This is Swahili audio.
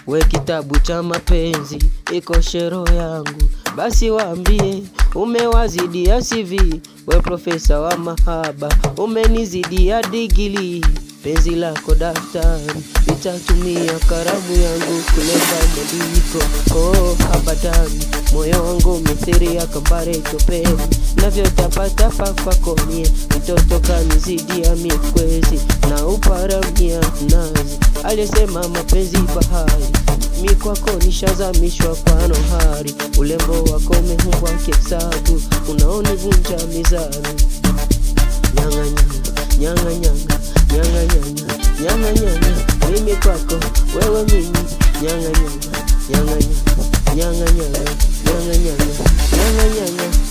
We kitabu cha mapenzi iko shero yangu, basi waambie umewazidia CV. We profesa wa mahaba umenizidia digili, penzi lako daftari nitatumia karamu yangu kulenga mabiko. Oh habadani moyo wangu mithiri ya kambare topeni, navyotapatapa kwako mie mtoto kanizidia mikwezi na uparamia nazi. Alisema mapenzi bahari, mi kwako nishazamishwa kwa nohari. Ulembo wako umehumbwa kesabu, unaonivunja mizani. Nyanga nyanga, nyanga nyanga, nyanga nyanga, nyanga nyanga, mimi kwako wewe mimi. Nyanga nyanga, nyanga nyanga, nyanga nyanga, nyanga nyanga, nyanga nyanga.